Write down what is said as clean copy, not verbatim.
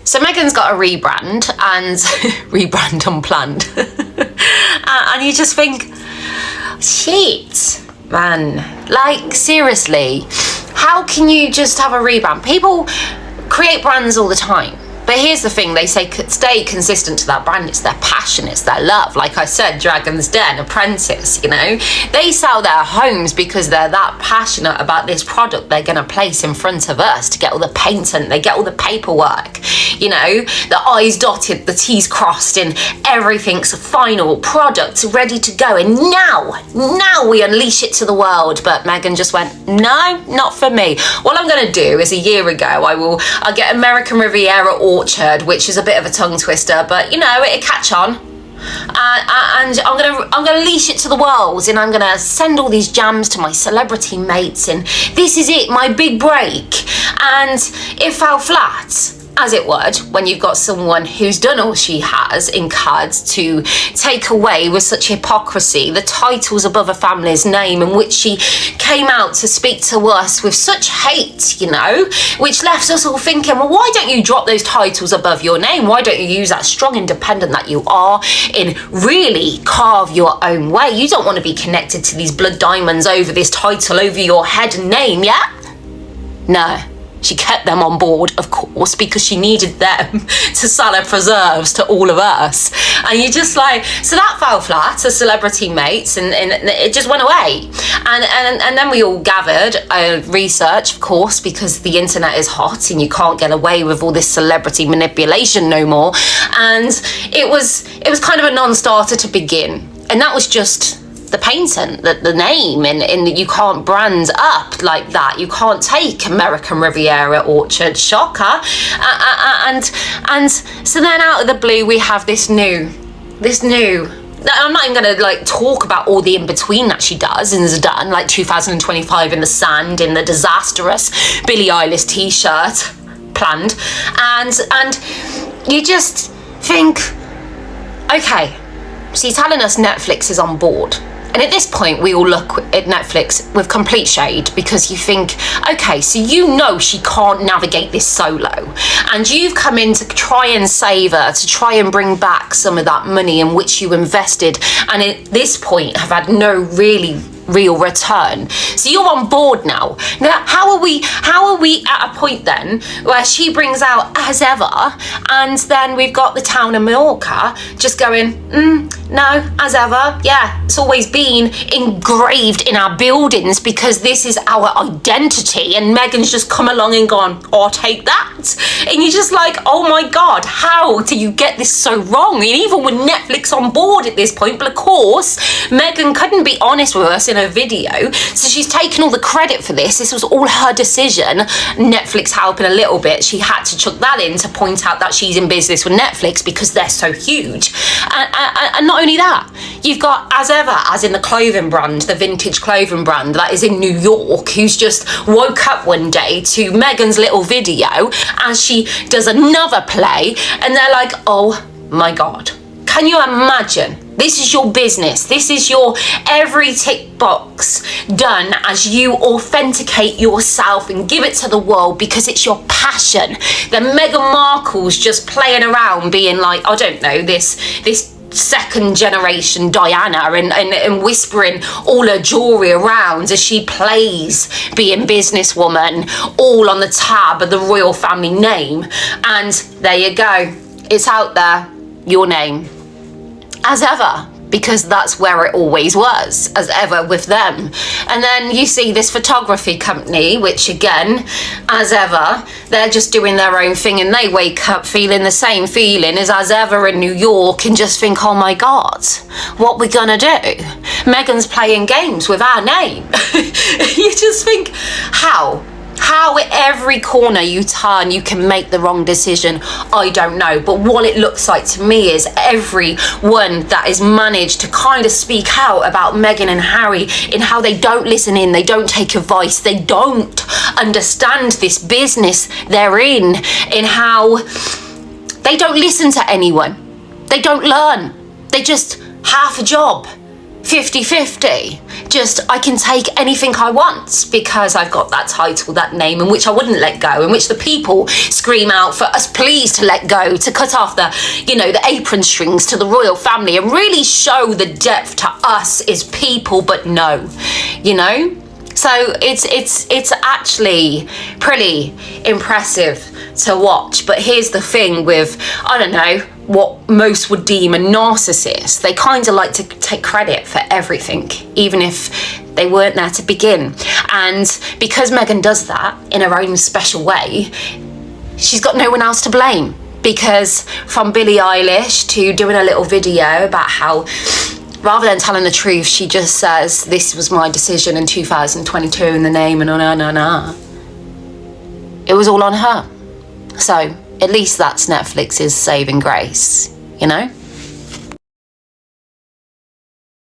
So Meghan's got a rebrand and rebrand unplanned. And you just think, shit, man. Like, seriously, how can you just have a rebrand? People create brands all the time. But here's the thing, they say stay consistent to that brand. It's their passion, it's their love. Like I said, Dragon's Den, Apprentice, you know. They sell their homes because they're that passionate about this product they're going to place in front of us to get all the patent, they get all the paperwork, you know, the I's dotted, the T's crossed, and everything's a final product ready to go. And now we unleash it to the world. But Meghan just went, no, not for me. What I'm going to do is, a year ago, I'll get American Riviera Orchard, which is a bit of a tongue twister, but you know, it'll catch on. And I'm gonna leash it to the world, and I'm gonna send all these jams to my celebrity mates, and this is it, my big break. And it fell flat, as it would when you've got someone who's done all she has in cards to take away with such hypocrisy the titles above a family's name, in which she came out to speak to us with such hate, you know, which left us all thinking, well, why don't you drop those titles above your name? Why don't you use that strong independent that you are and really carve your own way? You don't want to be connected to these blood diamonds over this title over your head and name, yeah? No. She kept them on board, of course, because she needed them to sell her preserves to all of us. And you just like, so that fell flat as celebrity mates, and it just went away. And then we all gathered research, of course, because the internet is hot and you can't get away with all this celebrity manipulation no more. And it was kind of a non-starter to begin. And that was just the patent, the name, and you can't brand up like that. You can't take American Riviera Orchard, shocker. And so then out of the blue we have this new. I'm not even going to like talk about all the in-between that she does and has done, like 2025 in the sand, in the disastrous Billie Eilish t-shirt, planned, and you just think, okay, so you're telling us Netflix is on board. And at this point, we all look at Netflix with complete shade, because you think, okay, so you know she can't navigate this solo. And you've come in to try and save her, to try and bring back some of that money in which you invested. And at this point have had no real return. So you're on board now. Now, how are we at a point then where she brings out As Ever, and then we've got the town of Mallorca just going, no, As Ever, yeah, it's always been engraved in our buildings because this is our identity. And Meghan's just come along and gone, oh, take that. And you're just like, oh my God, how do you get this so wrong? And even with Netflix on board at this point, but of course, Meghan couldn't be honest with us in a video, so she's taken all the credit for this. This was all her decision. Netflix helping a little bit. She had to chuck that in to point out that she's in business with Netflix because they're so huge. And not only that, you've got As Ever, as in the clothing brand, the vintage clothing brand that is in New York, who's just woke up one day to Meghan's little video as she does another play, and they're like, oh my God, can you imagine? This is your business. This is your every tick box done as you authenticate yourself and give it to the world because it's your passion. Then Meghan Markle's just playing around being like, I don't know, this second generation Diana and whispering all her jewelry around as she plays being businesswoman, all on the tab of the royal family name. And there you go. It's out there, your name. As Ever, because that's where it always was, As Ever with them. And then you see this photography company, which again, As Ever, they're just doing their own thing, and they wake up feeling the same feeling as Ever in New York and just think, oh my God, what we gonna do? Meghan's playing games with our name. You just think, how at every corner you turn you can make the wrong decision, I don't know. But what it looks like to me is everyone that has managed to kind of speak out about Meghan and Harry in how they don't listen in, they don't take advice, they don't understand this business they're in how they don't listen to anyone, they don't learn, they just half a job, 50-50. I can take anything I want because I've got that title, that name, in which I wouldn't let go, in which the people scream out for us please to let go, to cut off the, the apron strings to the royal family and really show the depth to us as people. But no, so it's actually pretty impressive to watch. But here's the thing with, I don't know, what most would deem a narcissist. They kind of like to take credit for everything, even if they weren't there to begin. And because Meghan does that in her own special way, she's got no one else to blame. Because from Billie Eilish to doing a little video about how, rather than telling the truth, she just says, this was my decision in 2022 in the name and it was all on her. So at least that's Netflix's saving grace,